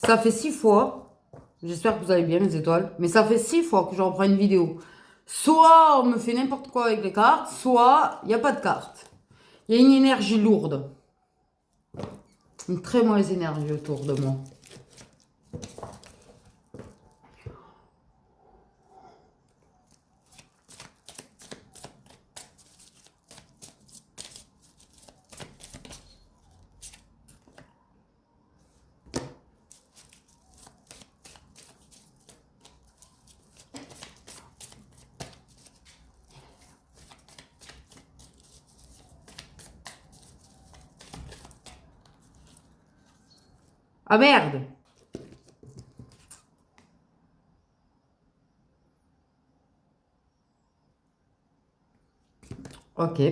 Ça fait 6 fois. J'espère que vous allez bien, mes étoiles. Mais ça fait 6 fois que je reprends une vidéo. Soit on me fait n'importe quoi avec les cartes, soit il n'y a pas de cartes. Il y a une énergie lourde. Une très mauvaise énergie autour de moi. Ah merde! Ok.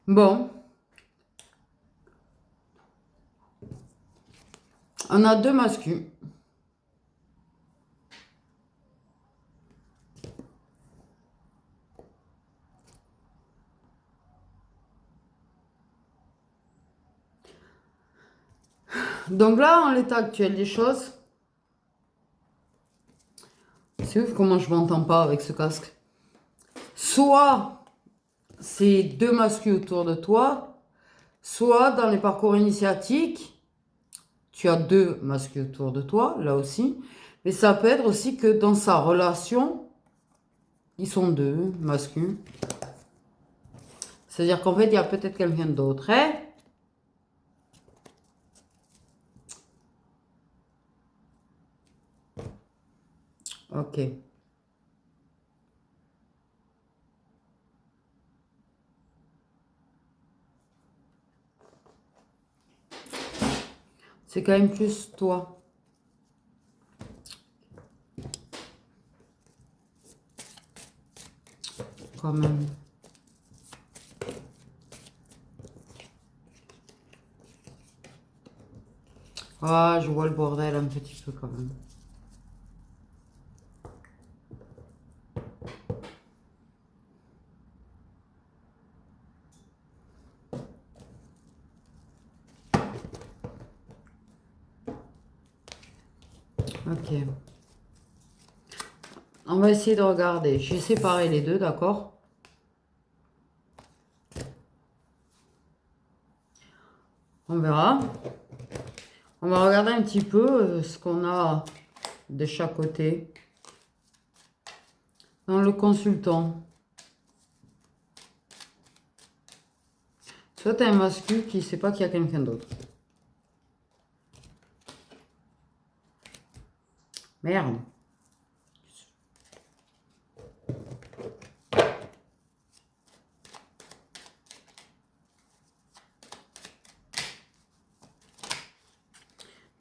Bon. On a deux mascus. Donc là, en l'état actuel des choses, c'est ouf comment je m'entends pas avec ce casque. Soit c'est deux mascus autour de toi, soit dans les parcours initiatiques, tu as deux mascus autour de toi, là aussi. Mais ça peut être aussi que dans sa relation, ils sont deux mascus. C'est-à-dire qu'en fait, il y a peut-être quelqu'un d'autre. Hein? Ok. C'est quand même plus toi. Quand même. Ah, je vois le bordel un petit peu quand même. Ok. On va essayer de regarder. J'ai séparé les deux, d'accord? On verra. On va regarder un petit peu ce qu'on a de chaque côté. Dans le consultant. Soit tu as un mascu qui ne sait pas qu'il y a quelqu'un d'autre. Merde.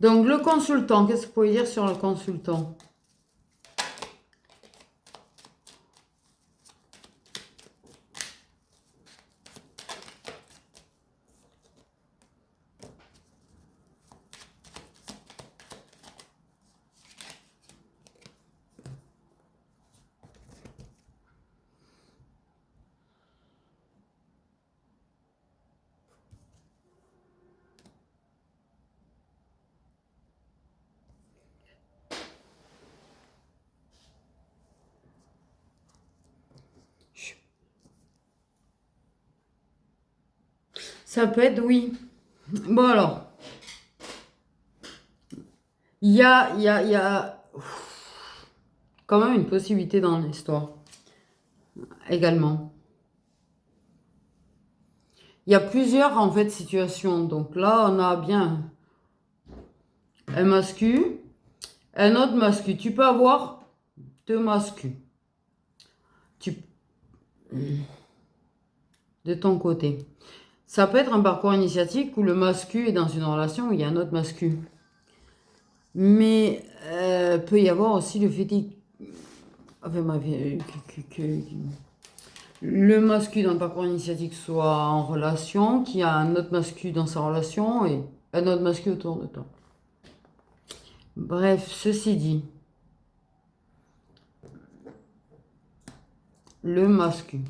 Donc le consultant, qu'est-ce que vous pouvez dire sur le consultant? Ça peut être oui. Bon alors, il y a quand même une possibilité dans l'histoire également. Il y a plusieurs en fait situations. Donc là, on a bien un mascu, un autre mascu. Tu peux avoir deux mascus. Tu... De ton côté. Ça peut être un parcours initiatique où le mascu est dans une relation où il y a un autre mascu. Mais peut y avoir aussi le fait enfin, que le mascu dans le parcours initiatique soit en relation, qu'il y a un autre mascu dans sa relation et un autre mascu autour de toi. Bref, ceci dit, le mascu.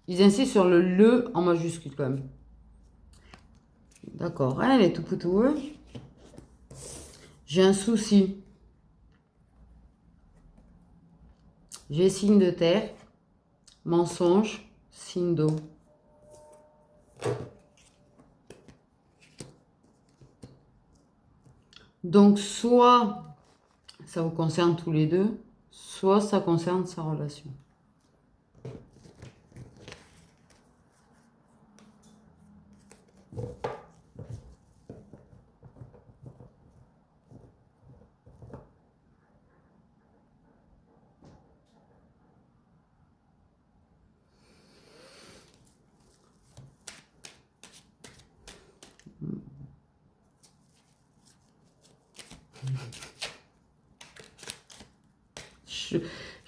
Ils insistent sur le en majuscule quand même. D'accord, allez, tout poutou. J'ai un souci. J'ai signe de terre, mensonge, signe d'eau. Donc, soit ça vous concerne tous les deux, soit ça concerne sa relation.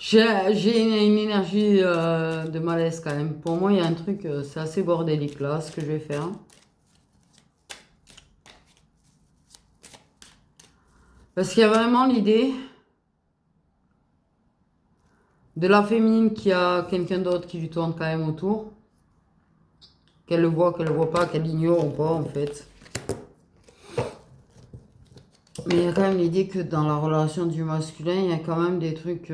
J'ai une énergie de malaise quand même. Pour moi, il y a un truc, c'est assez bordélique là, ce que je vais faire. Parce qu'il y a vraiment l'idée de la féminine qui a quelqu'un d'autre qui lui tourne quand même autour. Qu'elle le voit, qu'elle le voit pas, qu'elle l'ignore ou pas en fait. Mais il y a quand même l'idée que dans la relation du masculin, il y a quand même des trucs...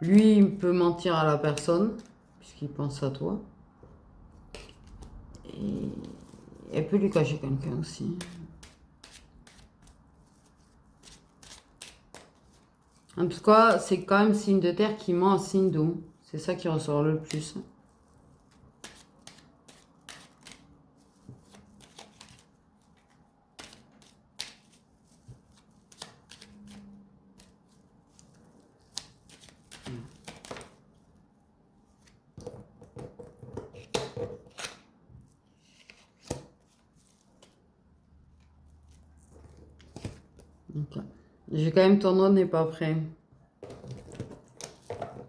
Lui, il peut mentir à la personne, puisqu'il pense à toi. Et elle peut lui cacher quelqu'un aussi. En tout cas, c'est quand même signe de terre qui ment à signe d'eau. C'est ça qui ressort le plus. Okay. J'ai quand même ton nom n'est pas prêt.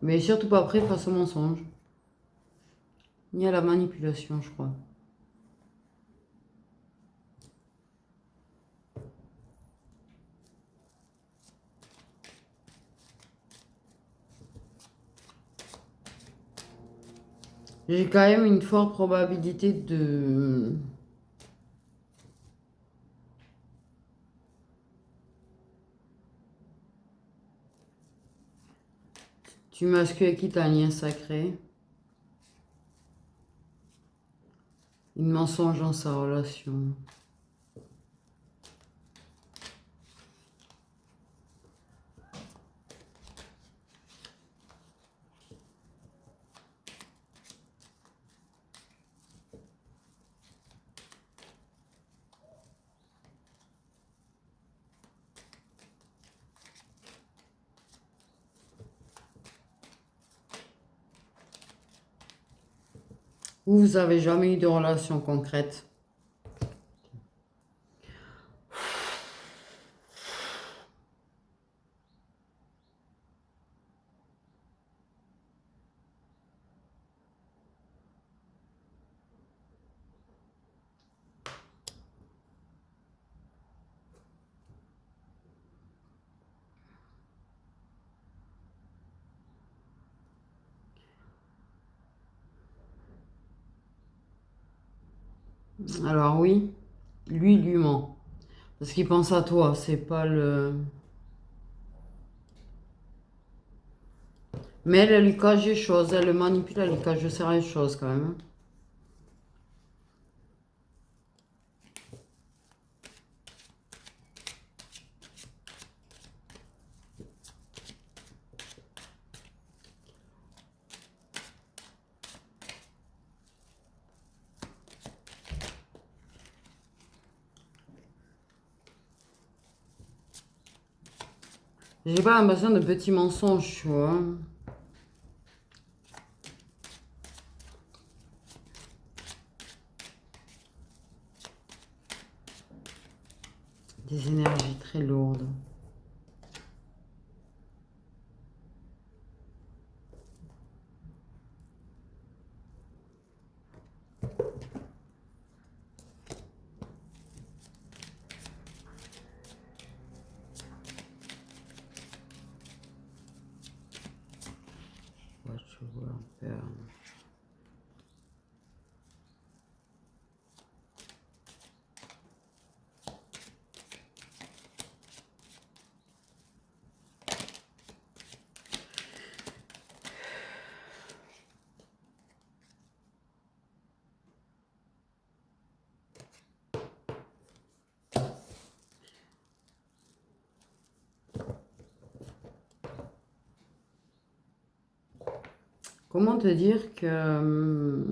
Mais surtout pas prêt face au mensonge. Ni à la manipulation, je crois. J'ai quand même une forte probabilité de... Tu masques avec qui t'as un lien sacré. Une mensonge dans sa relation. Vous avez jamais eu de relation concrète. Alors oui, lui ment. Parce qu'il pense à toi, c'est pas le... Mais elle lui cache des choses, elle le manipule, elle lui cache de sérieuses choses quand même. J'ai pas l'impression de petits mensonges, tu vois. Des énergies très lourdes. Comment te dire que...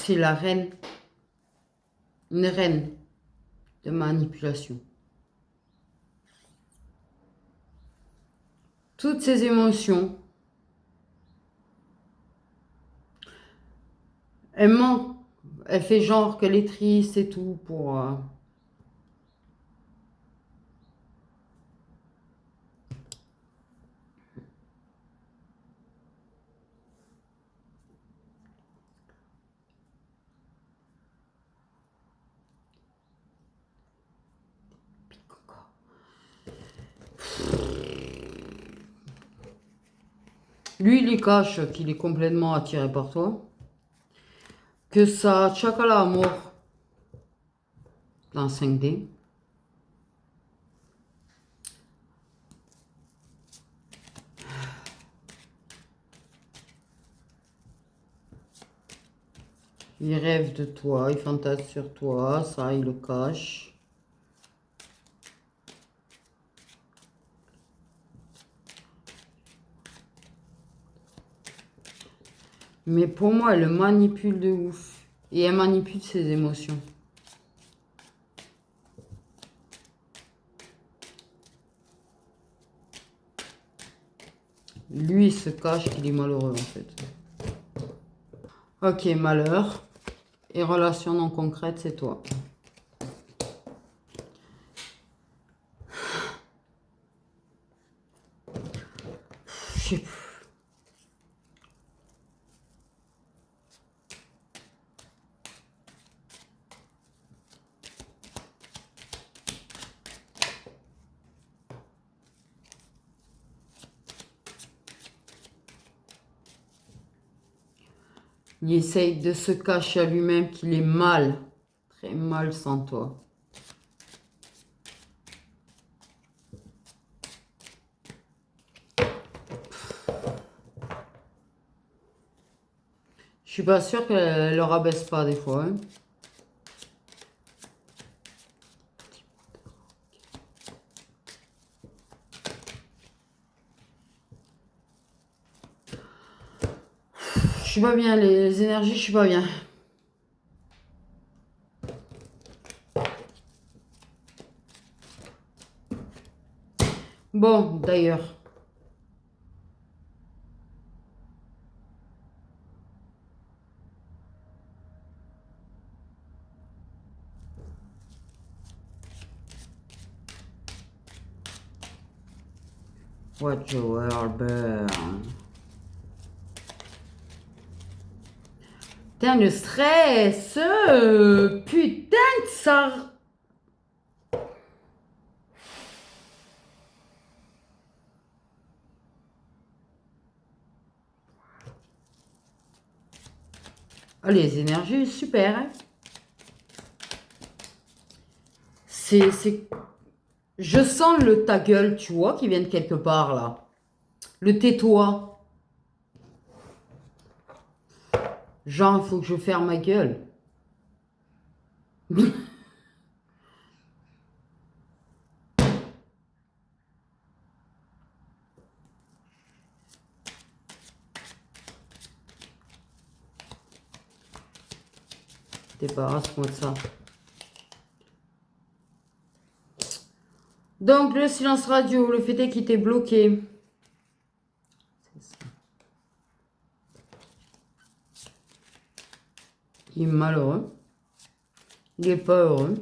c'est la reine. Une reine de manipulation. Toutes ces émotions, elle ment. Elle fait genre qu'elle est triste et tout pour... Lui, il y cache qu'il est complètement attiré par toi. Que ça chakala à mort dans 5D. Il rêve de toi, il fantasme sur toi, ça, il le cache. Mais pour moi, elle le manipule de ouf. Et elle manipule ses émotions. Lui, il se cache qu'il est malheureux, en fait. Ok, malheur. Et relation non concrète, c'est toi. Je sais plus. Il essaye de se cacher à lui-même qu'il est mal, très mal sans toi. Je suis pas sûre qu'elle le rabaisse pas des fois. Hein. Je suis pas bien, les énergies, je suis pas bien. Bon, d'ailleurs. Watch your world burn. Putain, le stress. Putain de ça. Ah, les énergies, super. Hein. C'est... Je sens le ta gueule, tu vois, qui vient de quelque part, là. Le tais-toi. Genre, il faut que je ferme ma gueule. Débarrasse-moi de ça. Donc, le silence radio, le fait est qu'il t'est bloqué. Il est malheureux. Il est pas heureux.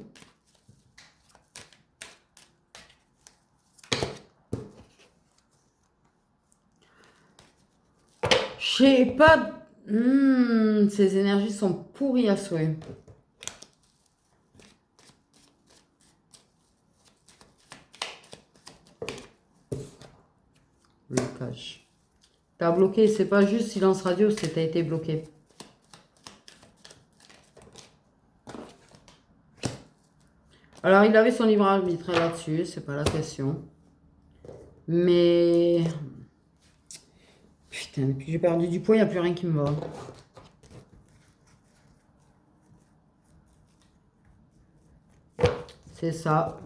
Je sais pas... Ces énergies sont pourries à souhait. Blocage. T'as bloqué, c'est pas juste silence radio, c'est t'as été bloqué. Alors, il avait son libre arbitre là-dessus, c'est pas la question. Mais... Putain, depuis que j'ai perdu du poids, il n'y a plus rien qui me va. C'est ça.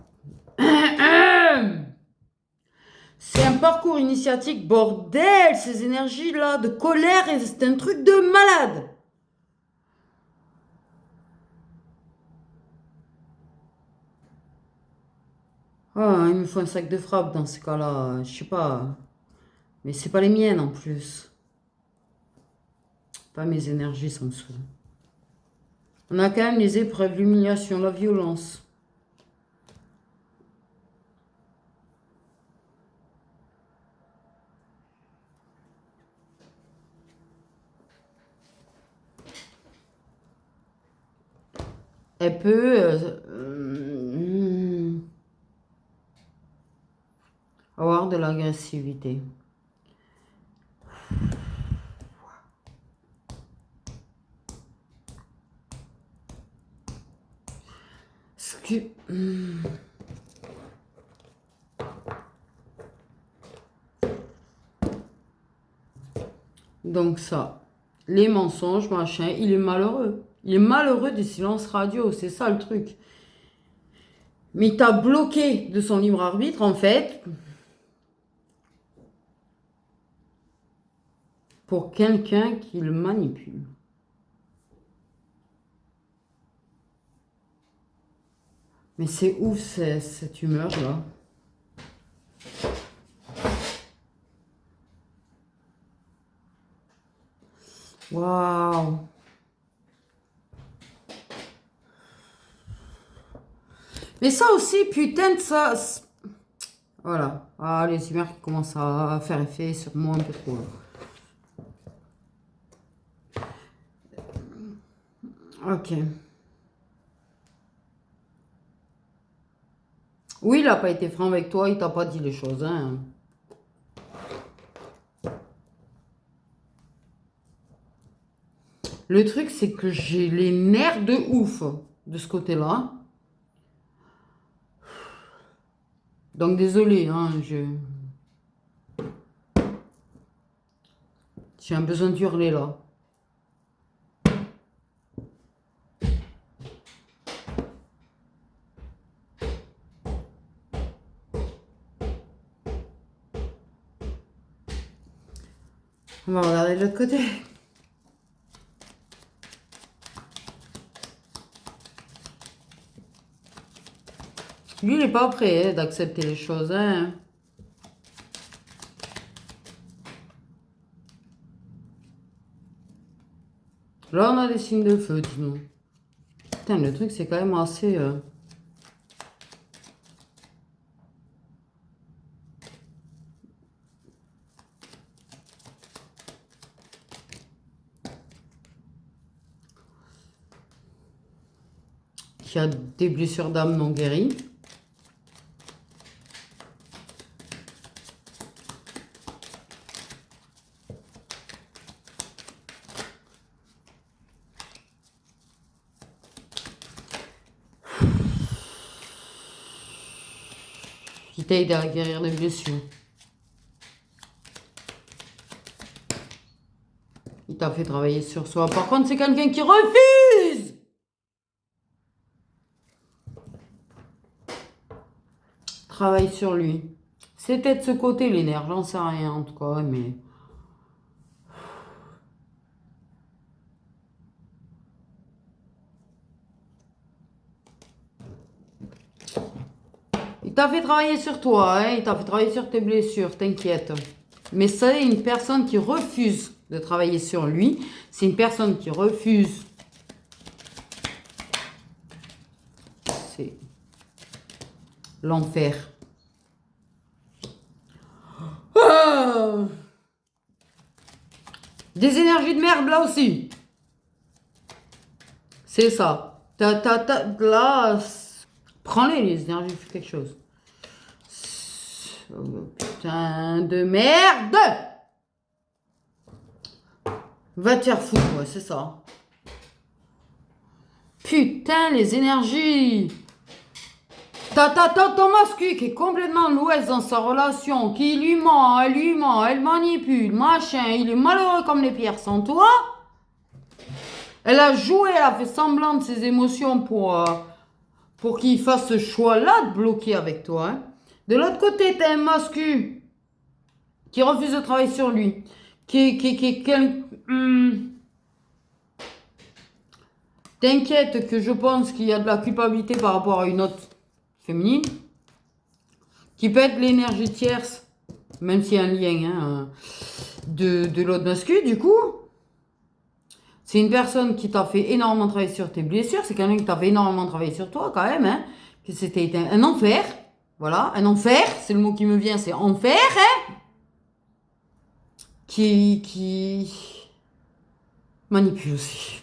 C'est un parcours initiatique, bordel, ces énergies-là de colère, c'est un truc de malade. Oh, il me faut un sac de frappe dans ce cas-là, je sais pas. Mais c'est pas les miennes en plus. Pas mes énergies, ça me saoule. On a quand même les épreuves, l'humiliation, la violence. Elle peut avoir de l'agressivité. Donc ça, les mensonges, machin, il est malheureux. Il est malheureux du silence radio, c'est ça le truc. Mais il t'a bloqué de son libre arbitre, en fait, pour quelqu'un qui le manipule. Mais c'est ouf cette humeur-là. Waouh! Mais ça aussi, putain de ça. Voilà. Ah, les humeurs qui commencent à faire effet sur moi un peu trop. Ok. Oui, il n'a pas été franc avec toi, il t'a pas dit les choses, hein. Le truc, c'est que j'ai les nerfs de ouf de ce côté-là. Donc, désolé, hein, j'ai un besoin d'hurler là. On va regarder de l'autre côté. Lui, il n'est pas prêt d'accepter les choses, hein. Là, on a des signes de feu, dis-nous. Putain, le truc, c'est quand même assez... qui a des blessures d'âme non guéries. Qui t'aide à guérir des blessures. Il t'a fait travailler sur soi. Par contre, c'est quelqu'un qui refuse. Travaille sur lui. C'est peut-être ce côté, les nerfs, j'en sais rien en tout cas, mais... Il t'a fait travailler sur toi, hein, il t'a fait travailler sur tes blessures, t'inquiète. Mais c'est une personne qui refuse de travailler sur lui. C'est une personne qui refuse. C'est l'enfer. Oh, Des énergies de merde là aussi. C'est ça. Là, prends-les, les énergies, fais quelque chose. Oh, putain de merde. Va te faire foutre, ouais, c'est ça. Putain, les énergies. Ton mascu qui est complètement l'ouest dans sa relation, qui lui ment, elle manipule, machin, il est malheureux comme les pierres sans toi. Elle a joué, elle a fait semblant de ses émotions pour qu'il fasse ce choix-là de bloquer avec toi. Hein. De l'autre côté, t'as un mascu qui refuse de travailler sur lui, t'inquiète que je pense qu'il y a de la culpabilité par rapport à une autre féminine, qui peut être l'énergie tierce, même s'il y a un lien hein, de l'autre mascu, du coup. C'est une personne qui t'a fait énormément travailler sur tes blessures. C'est quelqu'un qui t'a fait énormément travailler sur toi quand même. Hein, que c'était un enfer. Voilà, un enfer. C'est le mot qui me vient, c'est enfer. Hein, qui manipule aussi.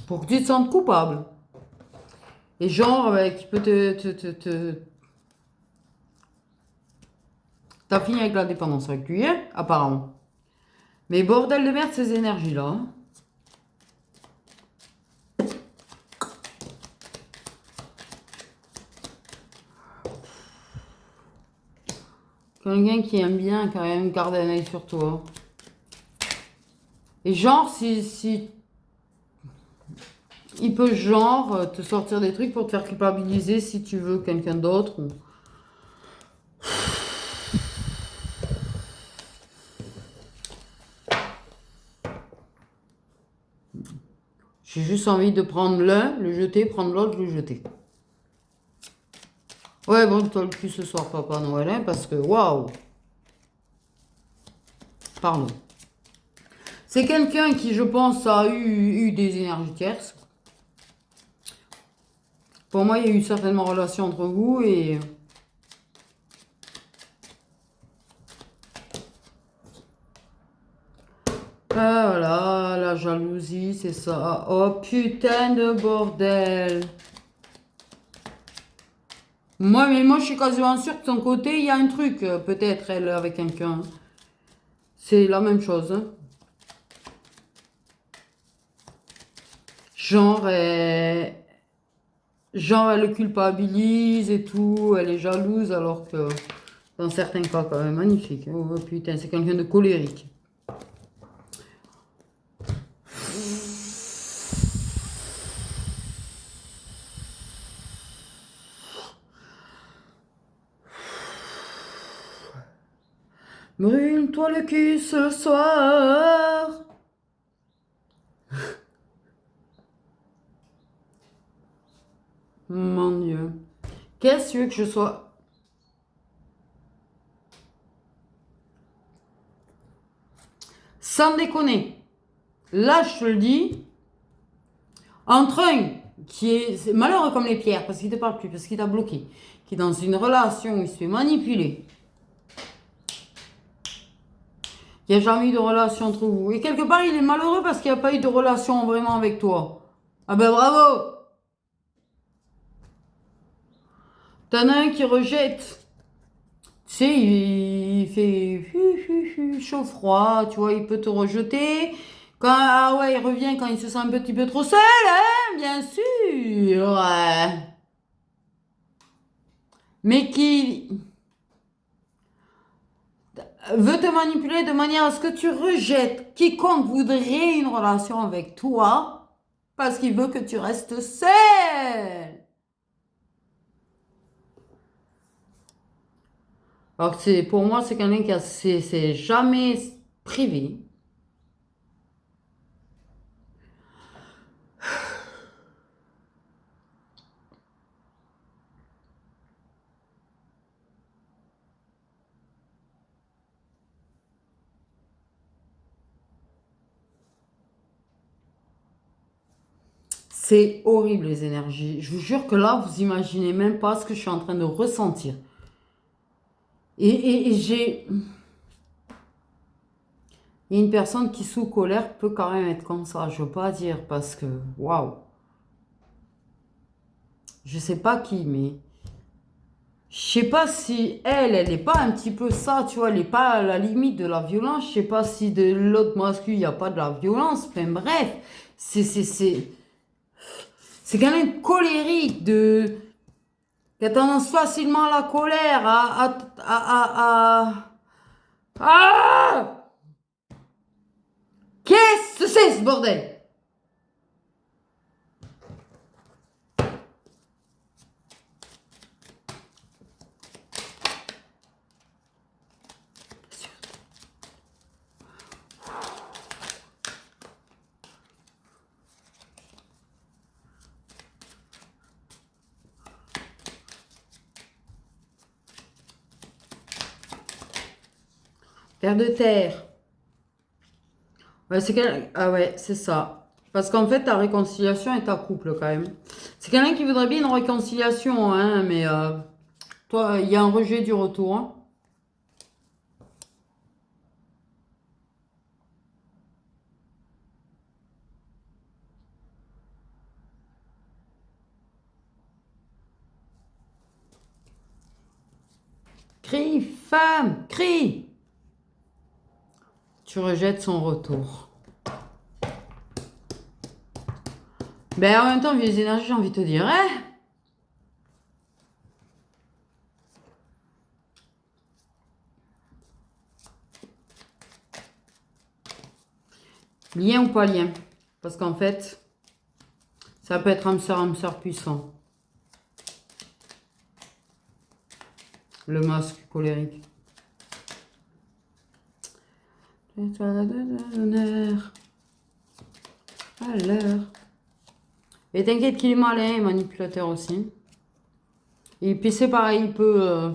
Pour que tu te sentes coupable. Et genre, qui peut T'as fini avec la dépendance avec lui, hein, apparemment. Mais bordel de merde, ces énergies-là. Hein. Quelqu'un qui aime bien quand même garder un œil sur toi. Et genre, si il peut genre te sortir des trucs pour te faire culpabiliser si tu veux quelqu'un d'autre. Ou... J'ai juste envie de prendre l'un, le jeter, prendre l'autre, le jeter. Ouais, bon, toi le cul ce soir, Papa Noël, hein, parce que waouh. Pardon. C'est quelqu'un qui, je pense, a eu des énergies tierces. Pour moi, il y a eu certainement relation entre vous et... Ah, voilà, la jalousie, c'est ça. Oh, putain de bordel. Moi, je suis quasiment sûre que de son côté, il y a un truc. Peut-être, elle, avec quelqu'un. C'est la même chose. Hein. Genre, elle le culpabilise et tout. Elle est jalouse, alors que, dans certains cas, quand même, magnifique. Oh, putain, c'est quelqu'un de colérique. Brûle-toi le cul ce soir. Mon Dieu. Qu'est-ce que tu veux que je sois? Sans déconner. Là, je te le dis. Entre un qui est malheureux comme les pierres, parce qu'il ne te parle plus, parce qu'il t'a bloqué, qui est dans une relation où il se fait manipuler. Il n'y a jamais eu de relation entre vous. Et quelque part, il est malheureux parce qu'il n'y a pas eu de relation vraiment avec toi. Ah ben bravo! T'en as un qui rejette. Tu sais, il fait chaud-froid, tu vois, il peut te rejeter. Quand, ah ouais, il revient quand il se sent un petit peu trop seul, hein, bien sûr. Ouais. Mais qui veut te manipuler de manière à ce que tu rejettes quiconque voudrait une relation avec toi parce qu'il veut que tu restes seul. Alors que pour moi, c'est quelqu'un qui c'est jamais privé. C'est horrible les énergies. Je vous jure que là, vous imaginez même pas ce que je suis en train de ressentir. Et j'ai... Il y a une personne qui, sous colère, peut quand même être comme ça. Je veux pas dire parce que... Waouh. Je sais pas qui, mais... Je sais pas si elle n'est pas un petit peu ça, tu vois, elle n'est pas à la limite de la violence. Je sais pas si de l'autre masculin, il n'y a pas de la violence. Enfin bref, c'est quand même colérique qui a tendance facilement à la colère, Ah! Qu'est-ce que c'est ce bordel? Terre de terre. Ouais, ah ouais, c'est ça. Parce qu'en fait, ta réconciliation est ta couple quand même. C'est quelqu'un qui voudrait bien une réconciliation, hein, mais toi, il y a un rejet du retour, hein. Crie, femme, crie! Tu rejettes son retour. Ben, en même temps, vieilles énergies, j'ai envie de te dire, hein? Lien ou pas lien? Parce qu'en fait, ça peut être âme sœur puissant. Le masque colérique. Fais-toi d'honneur à l'heure. Et t'inquiète qu'il est malin et manipulateur aussi. Et puis c'est pareil, il peut...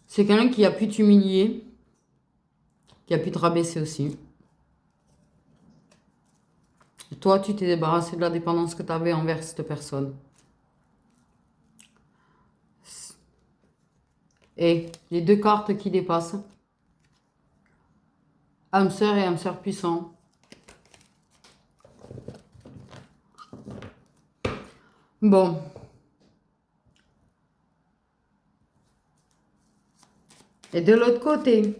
C'est quelqu'un qui a pu t'humilier, qui a pu te rabaisser aussi. Et toi, tu t'es débarrassé de la dépendance que tu avais envers cette personne. Et les deux cartes qui dépassent. Âme sœur et âme sœur puissant. Bon. Et de l'autre côté,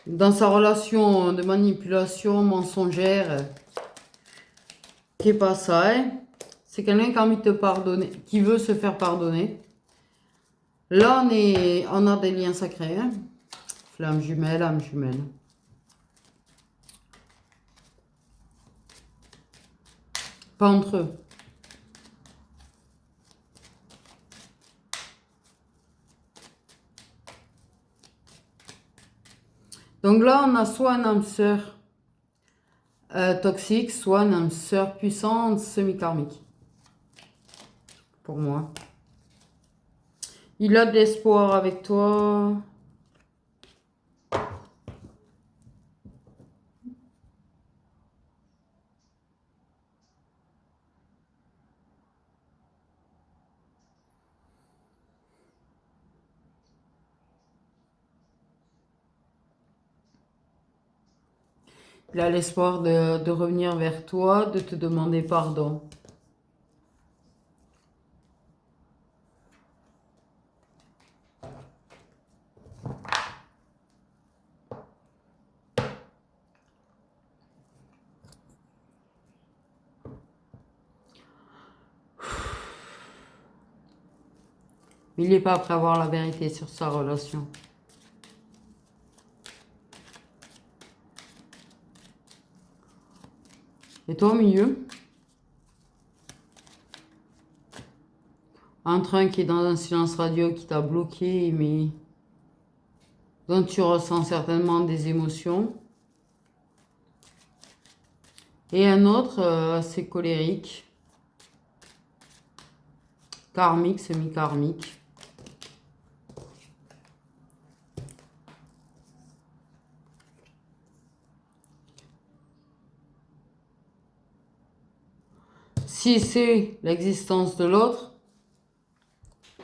dans sa relation de manipulation mensongère, qui est pas ça, hein, c'est quelqu'un qui a envie de te pardonner, qui veut se faire pardonner. Là, on a des liens sacrés, hein. Flamme jumelle, âme jumelle. Pas entre eux. Donc là, on a soit un âme sœur toxique, soit une âme sœur puissante semi-karmique. Pour moi. Il a de l'espoir avec toi. Il a l'espoir de revenir vers toi, de te demander pardon. Mais il n'est pas prêt à voir la vérité sur sa relation. Et toi au milieu? Entre un qui est dans un silence radio qui t'a bloqué, mais dont tu ressens certainement des émotions. Et un autre assez colérique, karmique, semi-karmique. Si c'est l'existence de l'autre,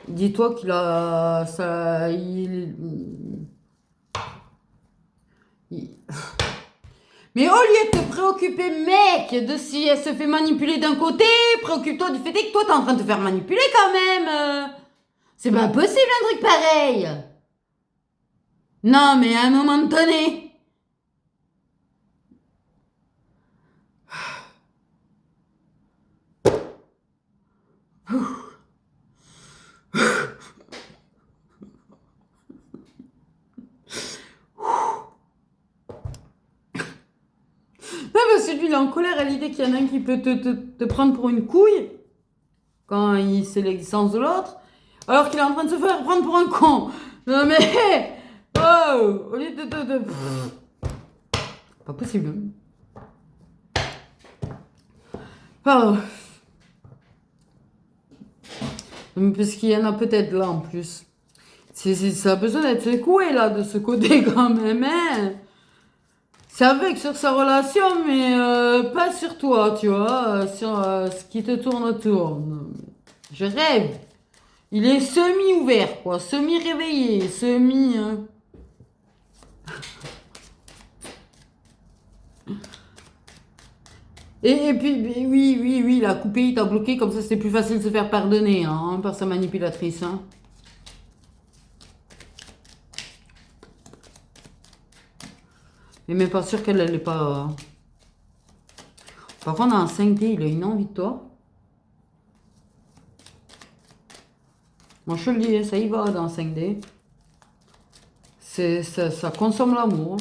Dis-toi qu'il a... Ça, Mais au lieu de te préoccuper, mec, de si elle se fait manipuler d'un côté, préoccupe-toi du fait que toi, t'es en train de te faire manipuler quand même. C'est pas possible un truc pareil. Non, mais à un moment donné. Non, parce que lui, il est en colère à l'idée qu'il y en a un qui peut te prendre pour une couille quand il sait l'existence de l'autre, alors qu'il est en train de se faire prendre pour un con. Non, mais. Oh, au lieu de. Pas possible. Pardon. Parce qu'il y en a peut-être là en plus. Ça a besoin d'être secoué là de ce côté quand même. Hein. C'est avec sur sa relation, mais pas sur toi, tu vois. Sur ce qui te tourne autour. Je rêve. Il est semi-ouvert, quoi. Semi-réveillé. Semi. Et puis, oui, il a coupé, il t'a bloqué, comme ça c'est plus facile de se faire pardonner hein, par sa manipulatrice. Hein. Mais même pas sûr qu'elle n'allait pas. Par contre, en 5D, il a une envie de toi. Moi, je te le dis, ça y va dans 5D. Ça consomme l'amour.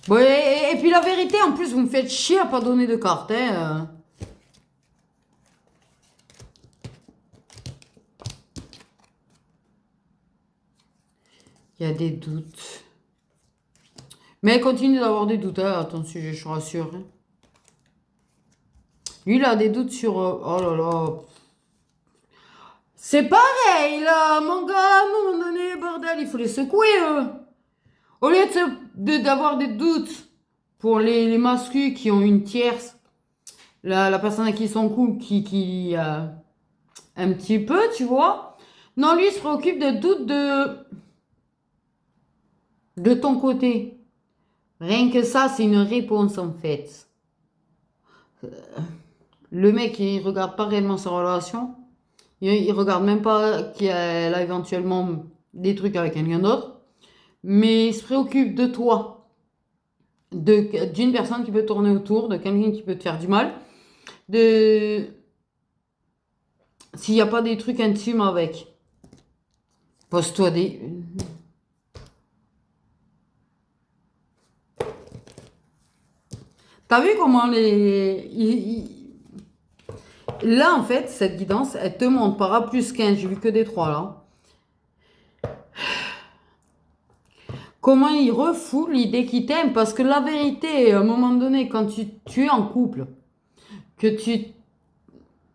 Bon, et puis la vérité, en plus, vous me faites chier à pas donner de carte. Hein. Il y a des doutes. Mais continue d'avoir des doutes hein, à ton sujet, je te rassure. Hein. Lui, il a des doutes sur... oh là là. C'est pareil, là, mon gars, à un moment donné, bordel, il faut les secouer, eux. Au lieu d'avoir des doutes pour les masculins qui ont une tierce, la personne à qui ils sont cool, qui un petit peu, tu vois. Non, lui, il se préoccupe de doutes de ton côté. Rien que ça, c'est une réponse, en fait. Le mec, il regarde pas réellement sa relation. Il regarde même pas qu'elle a éventuellement des trucs avec quelqu'un d'autre. Mais il se préoccupe de toi. D'une personne qui peut tourner autour, de quelqu'un qui peut te faire du mal. De S'il n'y a pas des trucs intimes avec. Pose-toi des... T'as vu comment Là, en fait, cette guidance, elle te montre par A plus 15, j'ai vu que des 3 là. Comment il refoule l'idée qu'il t'aime. Parce que la vérité, à un moment donné, quand tu es en couple, que tu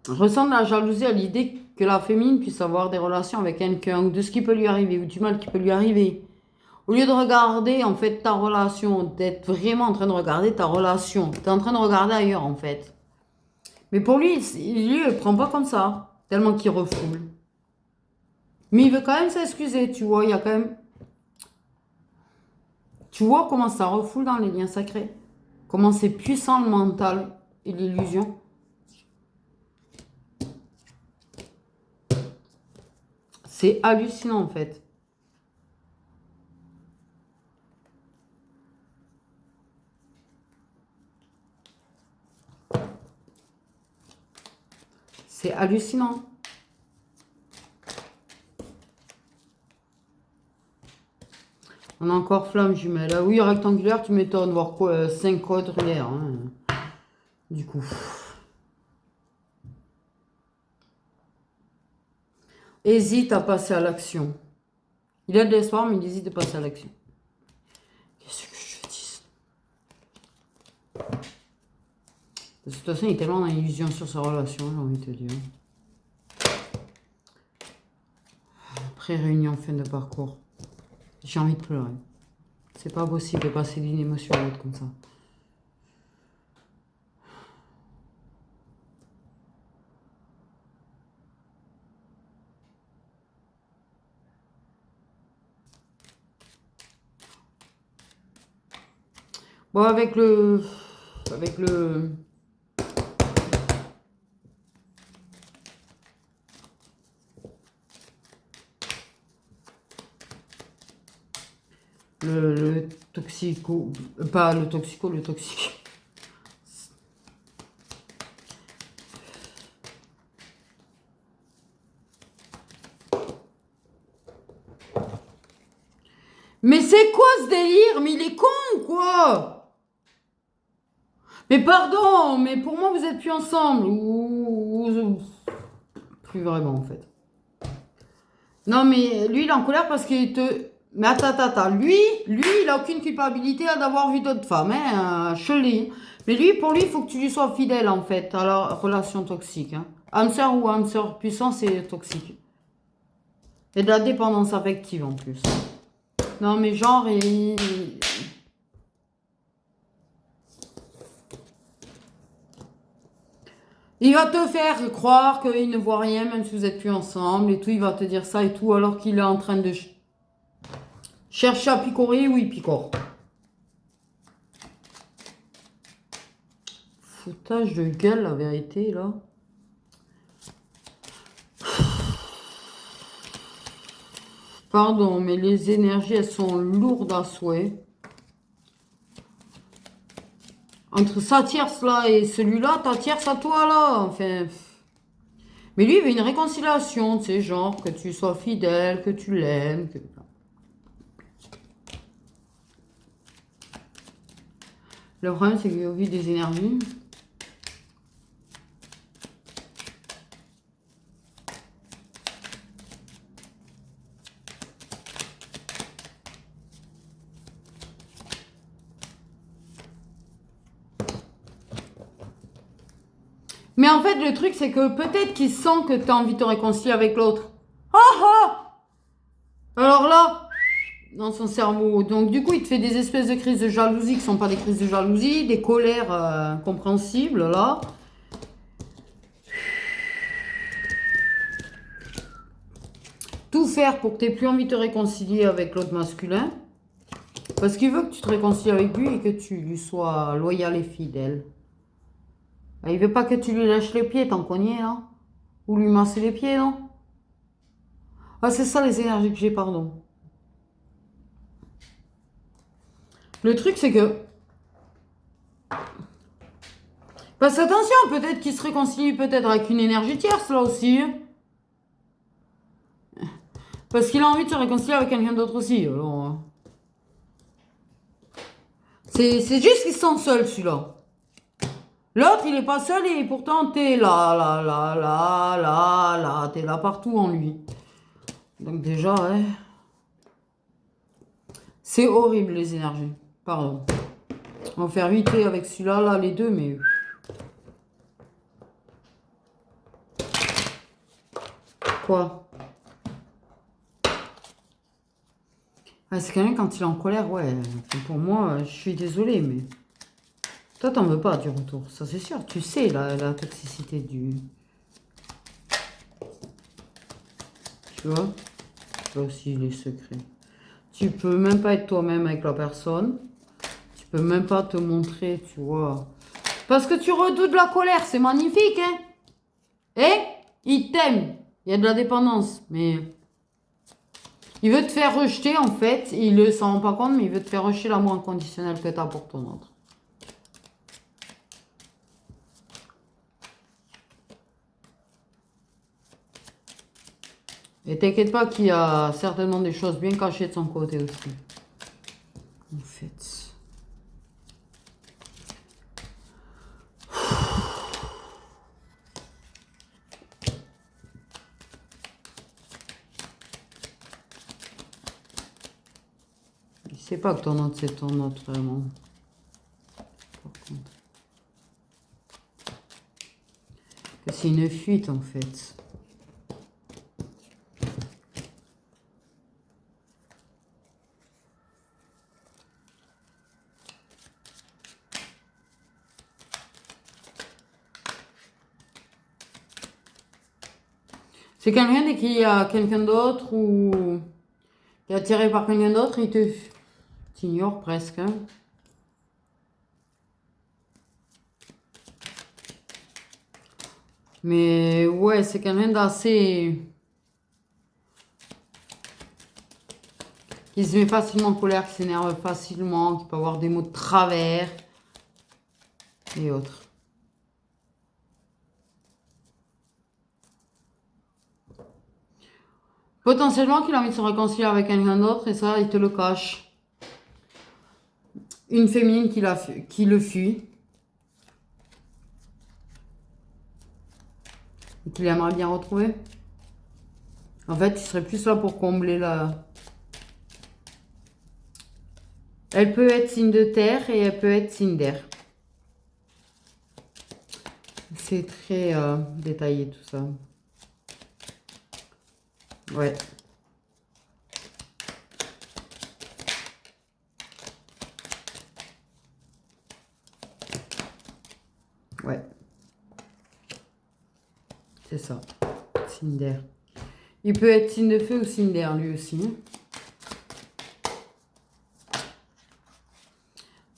ressens de la jalousie à l'idée que la féminine puisse avoir des relations avec quelqu'un, ou de ce qui peut lui arriver, ou du mal qui peut lui arriver. Au lieu de regarder, en fait, ta relation, d'être vraiment en train de regarder ta relation, tu es en train de regarder ailleurs, en fait. Mais pour lui, il ne prend pas comme ça, tellement qu'il refoule. Mais il veut quand même s'excuser, tu vois, il y a quand même... Tu vois comment ça refoule dans les liens sacrés? Comment c'est puissant le mental et l'illusion? C'est hallucinant, en fait. C'est hallucinant. On a encore flamme jumelle. Ah oui, rectangulaire, tu m'étonnes. Voir quoi 5 quadrillaires. Hein. Du coup. Hésite à passer à l'action. Il a de l'espoir, mais il hésite à passer à l'action. Qu'est-ce que je te dis? De toute façon, il est tellement dans l'illusion sur sa relation, j'ai envie de te dire. Pré-réunion, fin de parcours. J'ai envie de pleurer. C'est pas possible de passer d'une émotion à l'autre comme ça. Bon, avec le... Avec le... Le toxico... Pas le toxico, le toxique. Mais c'est quoi ce délire? Mais il est con ou quoi? Mais pardon, mais pour moi vous êtes plus ensemble. Ou... Plus vraiment en fait. Non mais lui il est en colère parce qu'il te... Mais attends. Lui, il a aucune culpabilité d'avoir vu d'autres femmes. Hein, je le dis. Mais lui, pour lui, il faut que tu lui sois fidèle en fait à la relation toxique. Hein. Âme sœur ou âme sœur puissant, c'est toxique. Et de la dépendance affective en plus. Non mais genre, il va te faire croire qu'il ne voit rien même si vous n'êtes plus ensemble et tout. Il va te dire ça et tout alors qu'il est en train de chercher à picorer ou il picore. Foutage de gueule, la vérité, là. Pardon, mais les énergies, elles sont lourdes à souhait. Entre sa tierce, là, et celui-là, ta tierce à toi, là. Enfin... Mais lui, il veut une réconciliation, tu sais, genre, que tu sois fidèle, que tu l'aimes. Que... Le problème, c'est qu'au vu des énergies... Mais en fait, le truc, c'est que peut-être qu'il sent que tu as envie de te réconcilier avec l'autre. Ah ah! Alors là, dans son cerveau. Donc du coup, il te fait des espèces de crises de jalousie qui ne sont pas des crises de jalousie, des colères compréhensibles, là. Tout faire pour que tu n'aies plus envie de te réconcilier avec l'autre masculin. Parce qu'il veut que tu te réconcilies avec lui et que tu lui sois loyal et fidèle. Il veut pas que tu lui lâches les pieds, t'en connais, hein? Ou lui masser les pieds, non? Ah, c'est ça les énergies que j'ai, pardon. Le truc, c'est que... Parce attention, peut-être qu'il se réconcilie peut-être avec une énergie tierce, là aussi. Parce qu'il a envie de se réconcilier avec quelqu'un d'autre aussi, alors... C'est juste qu'il se sent seul, celui-là. L'autre, il est pas seul et pourtant, t'es là. T'es là partout en lui. Donc déjà, ouais. C'est horrible, les énergies. Pardon. On va faire 8 avec celui-là, là, les deux, mais... Quoi? Ah, c'est quand même quand il est en colère, ouais. Pour moi, je suis désolée, mais... Toi, t'en veux pas du retour, ça c'est sûr. Tu sais la toxicité du... Tu vois? Là aussi, les secrets. Tu peux même pas être toi-même avec la personne. Tu peux même pas te montrer, tu vois. Parce que tu redoutes la colère, c'est magnifique, hein? Et il t'aime. Il y a de la dépendance, mais... Il veut te faire rejeter, en fait. Il ne s'en rend pas compte, mais il veut te faire rejeter l'amour inconditionnel que tu as pour ton autre. Et t'inquiète pas qu'il y a certainement des choses bien cachées de son côté aussi. En fait. Il sait pas que ton autre, c'est ton autre, vraiment. Par contre. Que c'est une fuite, en fait. C'est quelqu'un dès qu'il y a quelqu'un d'autre ou qui est attiré par quelqu'un d'autre, il t'ignore presque. Hein. Mais ouais, c'est quelqu'un d'assez... qui se met facilement en colère, qui s'énerve facilement, qui peut avoir des mots de travers et autres. Potentiellement qu'il a envie de se réconcilier avec quelqu'un d'autre et ça, il te le cache. Une féminine qui le fuit. Et qu'il aimerait bien retrouver. En fait, il serait plus là pour combler la... Elle peut être signe de terre et elle peut être signe d'air. C'est très détaillé tout ça. Ouais. Ouais. C'est ça. Signe d'air. Il peut être signe de feu ou signe d'air lui aussi.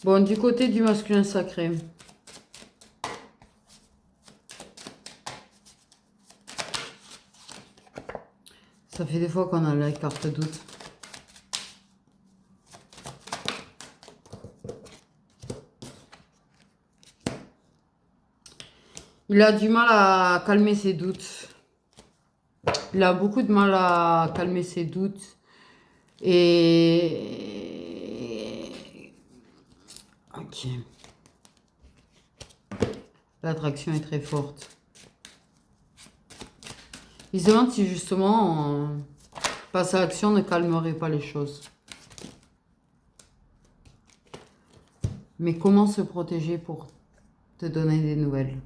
Bon, du côté du masculin sacré. Ça fait des fois qu'on a la carte doute. Il a du mal à calmer ses doutes. Il a beaucoup de mal à calmer ses doutes. Et... Ok. L'attraction est très forte. Il se demande si justement, passer à l'action ne calmerait pas les choses. Mais comment se protéger pour te donner des nouvelles?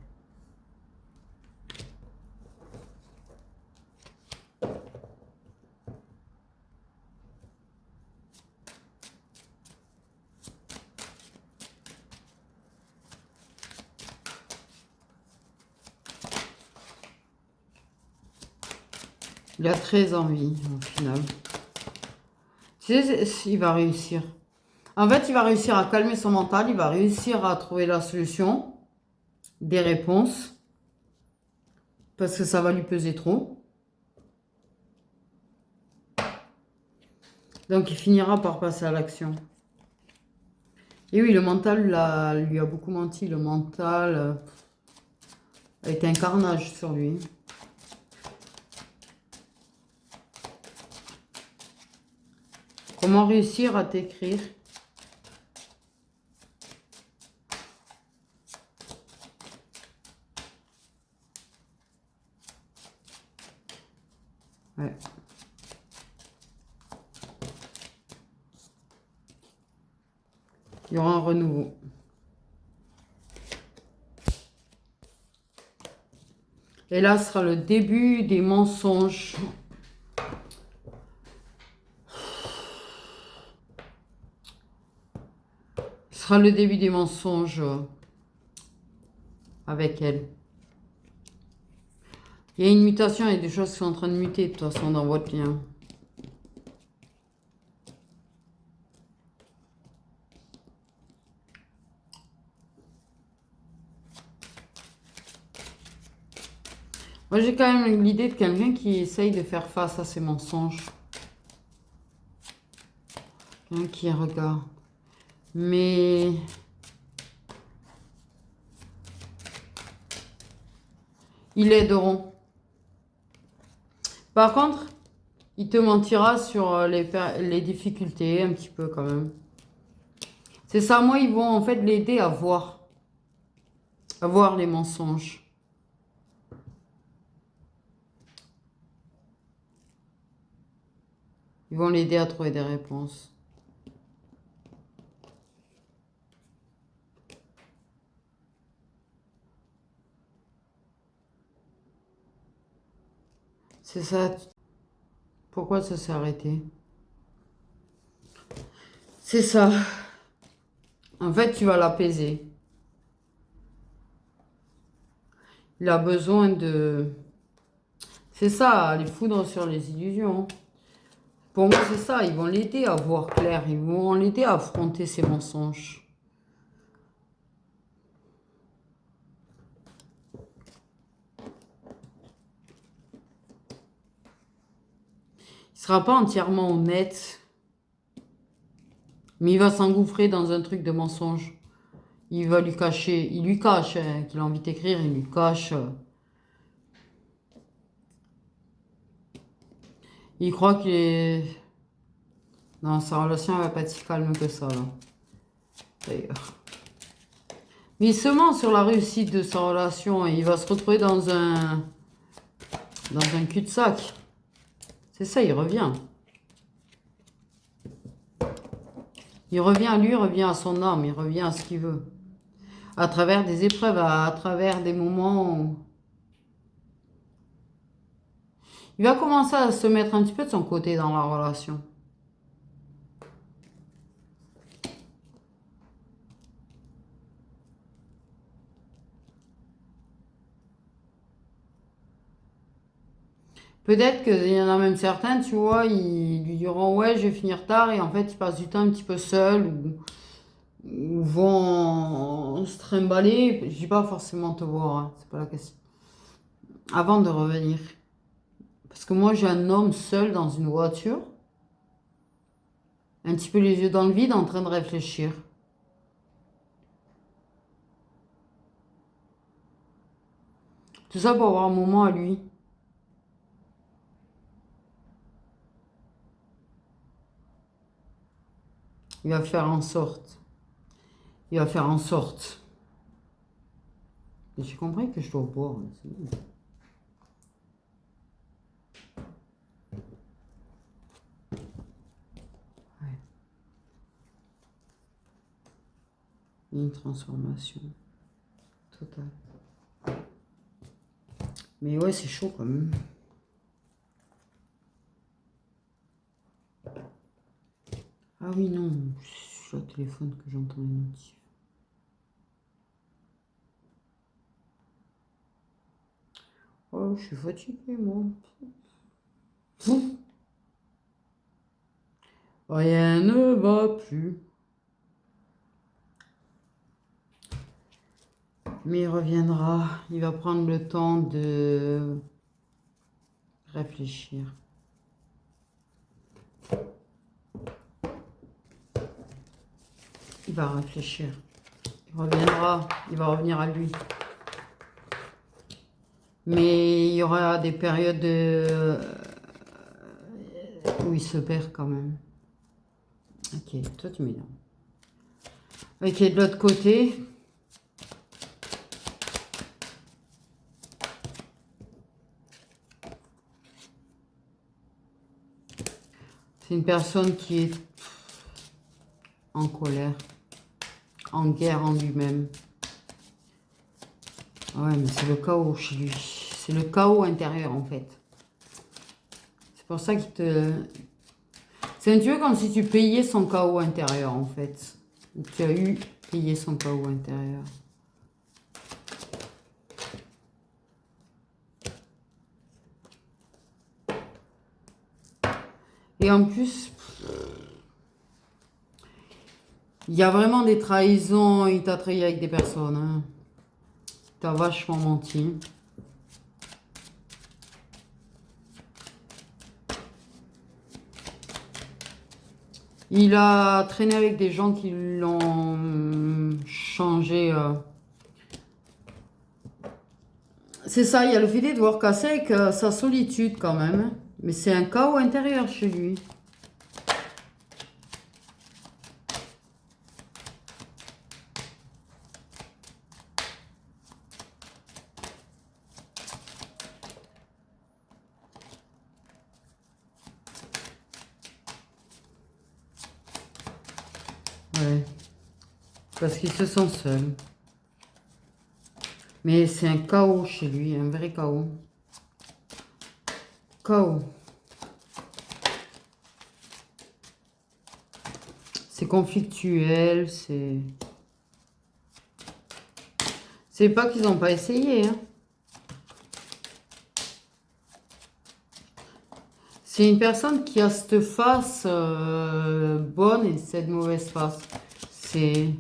Il a très envie, au final. Tu sais, il va réussir. En fait, il va réussir à calmer son mental. Il va réussir à trouver la solution, des réponses. Parce que ça va lui peser trop. Donc, il finira par passer à l'action. Et oui, le mental lui a beaucoup menti. Le mental a été un carnage sur lui. Comment réussir à t'écrire? Ouais. Il y aura un renouveau. Et là, ce sera le début des mensonges. Ce sera le début des mensonges avec elle. Il y a une mutation, il y a des choses qui sont en train de muter de toute façon dans votre lien. Moi, j'ai quand même l'idée de quelqu'un qui essaye de faire face à ses mensonges. Quelqu'un qui regarde. Mais... ils l'aideront. Par contre, il te mentira sur les difficultés, un petit peu quand même. C'est ça, moi, ils vont en fait l'aider à voir les mensonges. Ils vont l'aider à trouver des réponses. C'est ça. Pourquoi ça s'est arrêté? C'est ça. En fait, tu vas l'apaiser. Il a besoin de... C'est ça, les foudres sur les illusions. Pour moi, c'est ça. Ils vont l'aider à voir clair. Ils vont l'aider à affronter ses mensonges. Il sera pas entièrement honnête. Mais il va s'engouffrer dans un truc de mensonge. Il va lui cacher. Il lui cache hein, qu'il a envie d'écrire. Il lui cache. Il croit qu'il est... Non, sa relation elle va pas être si calme que ça, là. D'ailleurs. Mais il se ment sur la réussite de sa relation et il va se retrouver dans un cul-de-sac. C'est ça, il revient. Il revient à lui, il revient à son âme, il revient à ce qu'il veut. À travers des épreuves, à travers des moments où... Il va commencer à se mettre un petit peu de son côté dans la relation. Peut-être qu'il y en a même certains, tu vois, ils lui diront ouais, je vais finir tard et en fait, ils passent du temps un petit peu seuls ou vont se trimballer. Je dis pas forcément te voir, hein, c'est pas la question. Avant de revenir. Parce que moi, j'ai un homme seul dans une voiture, un petit peu les yeux dans le vide, en train de réfléchir. Tout ça pour avoir un moment à lui. Il va faire en sorte. Il va faire en sorte. J'ai compris que je dois boire. C'est bon. Ouais. Une transformation totale. Mais ouais, c'est chaud quand même. Ah oui, non, je suis au téléphone que j'entends les notifs. Oh, je suis fatiguée, moi. Rien ne va plus. Mais il reviendra. Il va prendre le temps de réfléchir. Il va réfléchir. Il reviendra. Il va revenir à lui. Mais il y aura des périodes où il se perd quand même. Ok, toi tu m'énerves. Ok, de l'autre côté. C'est une personne qui est en colère, en guerre en lui-même. Ouais, mais c'est le chaos chez lui. C'est le chaos intérieur en fait. C'est pour ça qu'il te... C'est un petit peu comme si tu payais son chaos intérieur en fait. Tu as eu payé son chaos intérieur. Et en plus, il y a vraiment des trahisons. Il t'a trahi avec des personnes. Hein. T'as vachement menti. Il a traîné avec des gens qui l'ont changé. C'est ça, il y a le fait de devoir casser avec sa solitude quand même. Mais c'est un chaos intérieur chez lui. Ouais. Parce qu'ils se sentent seuls. Mais c'est un chaos chez lui, un vrai chaos. Chaos. C'est conflictuel, c'est... C'est pas qu'ils n'ont pas essayé, hein. C'est une personne qui a cette face bonne et cette mauvaise face. C'est...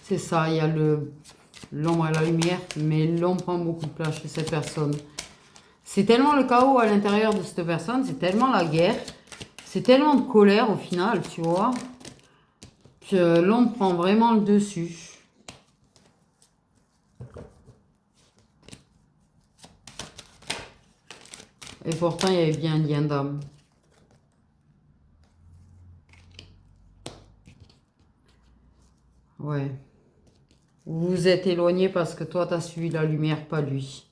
C'est ça, il y a l'ombre et la lumière, mais l'ombre prend beaucoup de place chez cette personne. C'est tellement le chaos à l'intérieur de cette personne, c'est tellement la guerre, c'est tellement de colère au final, tu vois, que l'ombre prend vraiment le dessus. Et pourtant, il y avait bien un lien d'âme. Ouais. Vous vous êtes éloigné parce que toi, tu as suivi la lumière, pas lui.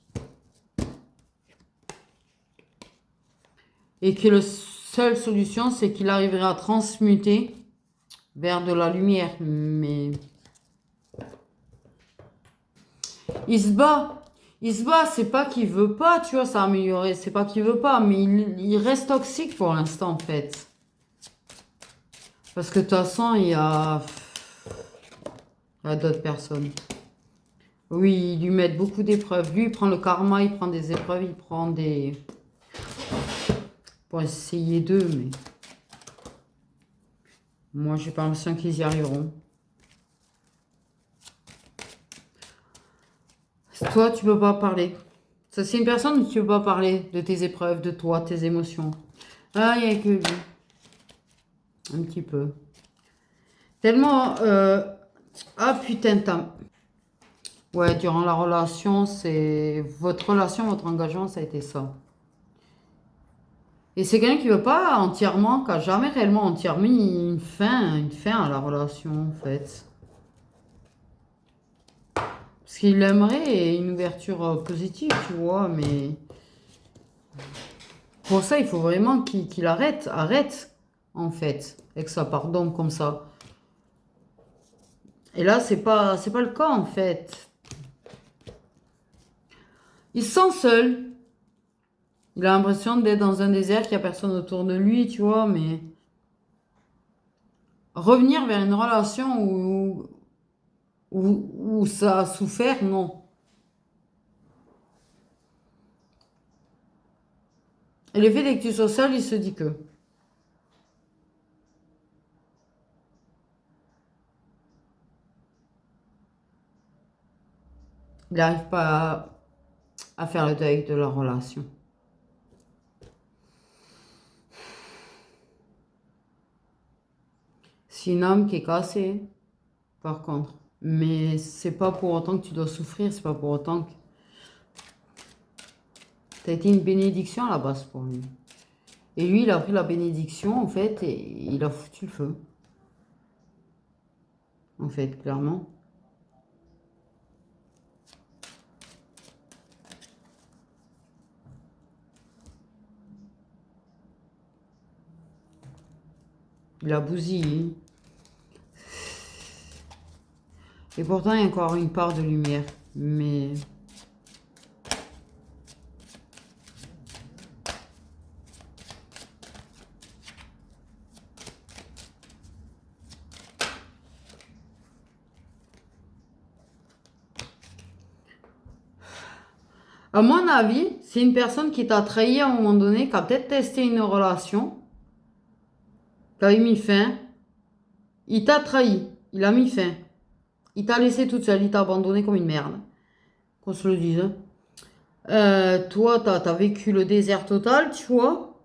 Et que la seule solution, c'est qu'il arriverait à transmuter vers de la lumière. Mais il se bat. Il se bat, c'est pas qu'il veut pas, tu vois, s'améliorer. C'est pas qu'il veut pas, mais il reste toxique pour l'instant, en fait. Parce que de toute façon, il y a d'autres personnes. Oui, ils lui mettent beaucoup d'épreuves. Lui, il prend le karma, il prend des épreuves, il prend des... pour essayer d'eux, mais... Moi, j'ai pas l'impression qu'ils y arriveront. Toi, tu peux pas parler. Ça, c'est une personne où tu peux pas parler de tes épreuves, de toi, tes émotions. Ah, il n'y a que lui. Un petit peu. Tellement... Ah, putain, ouais, durant la relation, c'est... Votre relation, votre engagement, ça a été ça. Et c'est quelqu'un qui veut pas entièrement, qui n'a jamais réellement entièrement mis une fin à la relation, en fait. Parce qu'il aimerait une ouverture positive, tu vois, mais... Pour ça, il faut vraiment qu'il arrête, en fait, avec ça pardon comme ça. Et là, c'est pas le cas, en fait. Il se sent seul. Il a l'impression d'être dans un désert, qu'il n'y a personne autour de lui, tu vois, mais... Revenir vers une relation où ça a souffert, non. Et le fait que tu sois seul, il se dit que... Il n'arrive pas à faire le deuil de leur relation. C'est une âme qui est cassée, par contre. Mais c'est pas pour autant que tu dois souffrir, c'est pas pour autant que... T'as été une bénédiction à la base pour lui. Et lui, il a pris la bénédiction, en fait, et il a foutu le feu. En fait, clairement. Il a bousillé. Et pourtant, il y a encore une part de lumière. Mais... À mon avis, c'est une personne qui t'a trahi à un moment donné, qui a peut-être testé une relation, qui a mis fin. Il t'a trahi, il a mis fin. Il t'a laissé toute seule, il t'a abandonné comme une merde. Qu'on se le dise. Toi, t'as vécu le désert total, tu vois.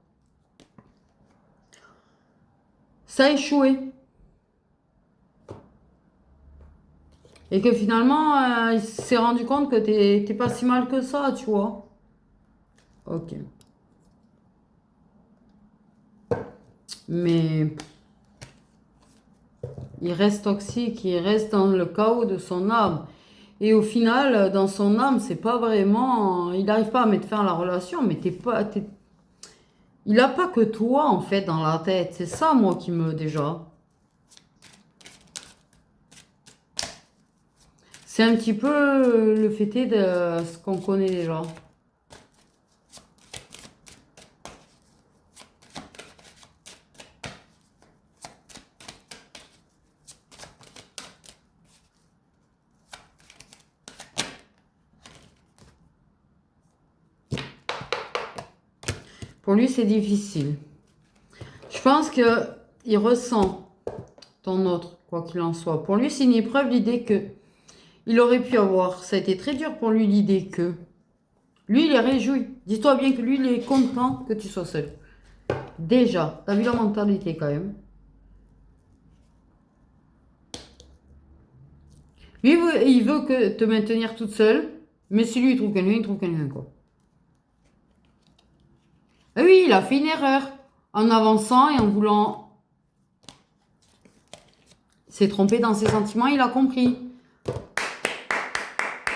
Ça a échoué. Et que finalement, il s'est rendu compte que t'es pas si mal que ça, tu vois. Ok. Mais il reste toxique, il reste dans le chaos de son âme. Et au final, dans son âme, c'est pas vraiment... Il n'arrive pas à mettre fin à la relation, mais il n'a pas que toi, en fait, dans la tête. C'est ça, moi, qui me... Déjà. C'est un petit peu le fait de ce qu'on connaît déjà. Pour lui, c'est difficile. Je pense qu'il ressent ton autre quoi qu'il en soit. Pour lui, c'est une épreuve, l'idée que il aurait pu avoir. Ça a été très dur pour lui, l'idée que... Lui, il est réjoui. Dis-toi bien que lui, il est content que tu sois seul. Déjà, t'as vu la mentalité quand même. Lui, il veut que te maintenir toute seule. Mais si lui, il trouve quelqu'un, quoi. Et oui, il a fait une erreur. En avançant et en voulant... Il s'est trompé dans ses sentiments, il a compris.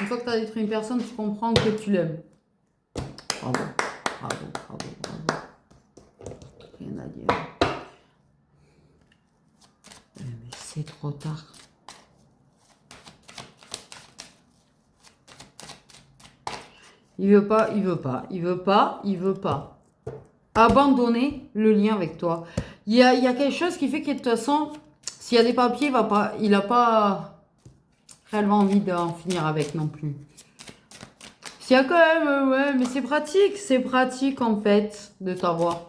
Une fois que tu as détruit une personne, tu comprends que tu l'aimes. Bravo, bravo, bravo, bravo. Rien à dire. Mais c'est trop tard. Il veut pas, il veut pas, il veut pas, il veut pas. Abandonner le lien avec toi. Il y a quelque chose qui fait que de toute façon, s'il y a des papiers, il n'a pas réellement envie d'en finir avec non plus. S'il y a quand même, ouais, mais c'est pratique en fait de t'avoir.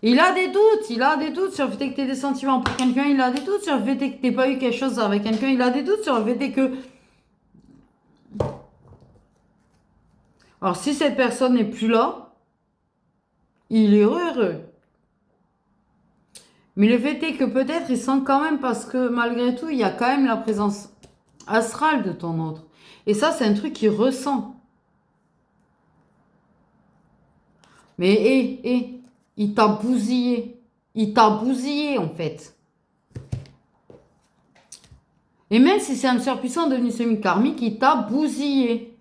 Il a des doutes sur le fait que tu aies des sentiments pour quelqu'un, il a des doutes sur le fait que tu n'aies pas eu quelque chose avec quelqu'un, il a des doutes sur le fait que... Alors si cette personne n'est plus là, il est heureux. Mais le fait est que peut-être il sent quand même parce que malgré tout, il y a quand même la présence astrale de ton autre. Et ça, c'est un truc qu'il ressent. Mais il t'a bousillé. Il t'a bousillé en fait. Et même si c'est un sœur puissant devenu semi-karmique, il t'a bousillé.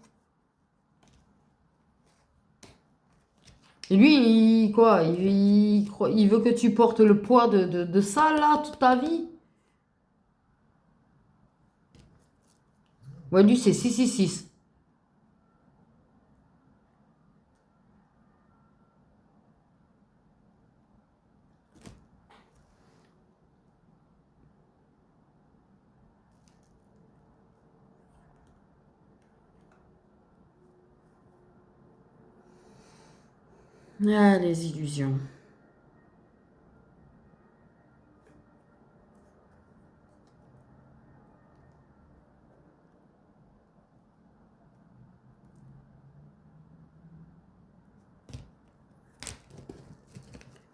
Et lui, il veut que tu portes le poids de ça là toute ta vie. Ouais, lui, c'est 666. Ah, les illusions.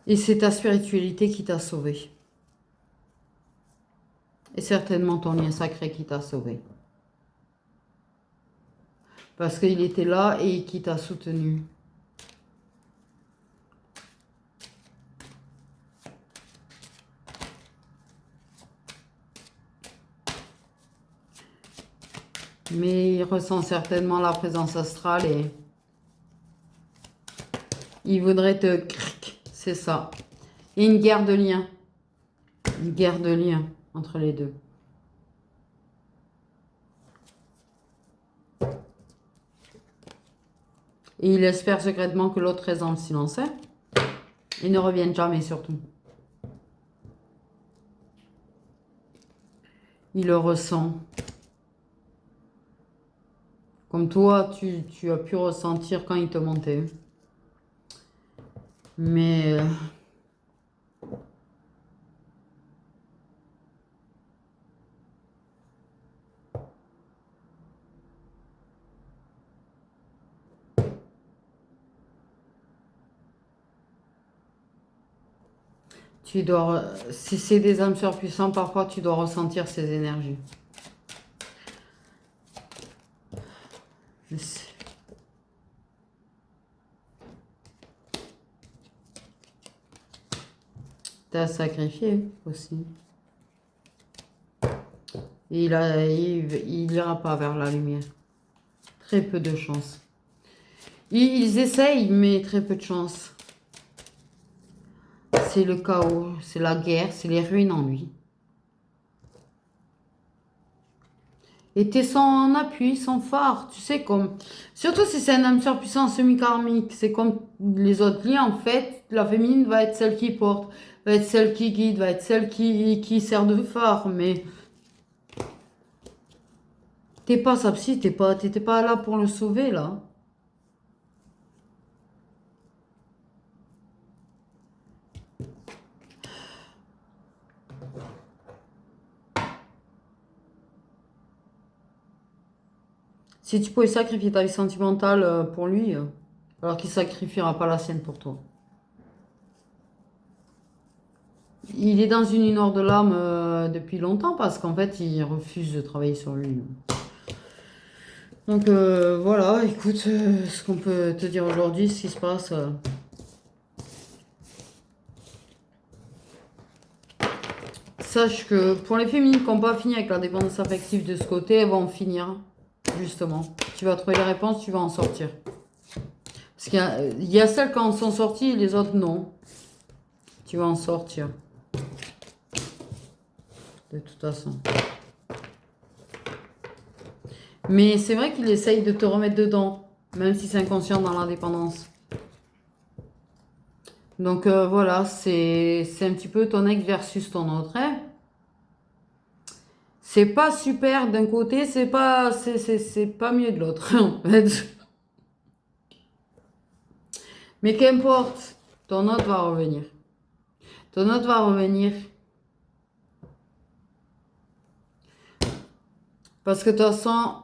Et c'est ta spiritualité qui t'a sauvé. Et certainement ton lien sacré qui t'a sauvé. Parce qu'il était là et qui t'a soutenu. Mais il ressent certainement la présence astrale et il voudrait te... C'est ça. Et une guerre de liens. Une guerre de liens entre les deux. Et il espère secrètement que l'autre reste dans le silence. Hein, et ne revienne jamais surtout. Il le ressent. Comme toi, tu as pu ressentir quand il te montait. Mais... tu dois... Si c'est des âmes surpuissantes, parfois tu dois ressentir ces énergies. T'as sacrifié aussi. Et il ira pas vers la lumière. Très peu de chance. Ils essayent, mais très peu de chance. C'est le chaos, c'est la guerre, c'est les ruines en lui. Et t'es sans appui, sans phare, tu sais, comme... Surtout si c'est un âme sœur puissant semi-karmique, c'est comme les autres liens, en fait, la féminine va être celle qui porte, va être celle qui guide, va être celle qui sert de phare, mais... T'es pas sa psy, t'étais pas là pour le sauver, là. Si tu pouvais sacrifier ta vie sentimentale pour lui, alors qu'il sacrifiera pas la sienne pour toi. Il est dans une humeur de l'âme depuis longtemps parce qu'en fait, il refuse de travailler sur lui. Donc voilà, écoute, ce qu'on peut te dire aujourd'hui, ce qui se passe. Sache que pour les féminines qui n'ont pas fini avec la dépendance affective de ce côté, elles vont finir, justement. Tu vas trouver les réponses, tu vas en sortir. Parce qu'il y a celles qui en sont sorties et les autres non. Tu vas en sortir. De toute façon. Mais c'est vrai qu'il essaye de te remettre dedans, même si c'est inconscient dans la dépendance. Donc voilà, c'est un petit peu ton ex versus ton autre. Hein. C'est pas super d'un côté, c'est pas mieux de l'autre en fait. Mais qu'importe, ton autre va revenir. Ton autre va revenir. Parce que de toute façon,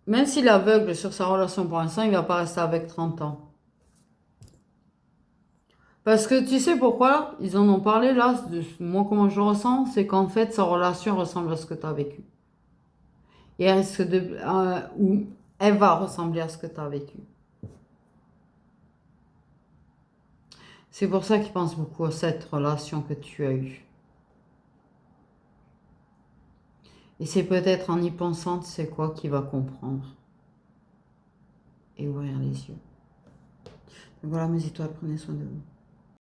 même s'il est aveugle sur sa relation pour l'instant, il va pas rester avec 30 ans. Parce que tu sais pourquoi ils en ont parlé là, moi comment je le ressens, c'est qu'en fait sa relation ressemble à ce que tu as vécu. Et elle risque ou elle va ressembler à ce que tu as vécu. C'est pour ça qu'il pense beaucoup à cette relation que tu as eue. Et c'est peut-être en y pensant, tu sais quoi, qu'il va comprendre. Et ouvrir les yeux. Donc voilà mes étoiles, prenez soin de vous.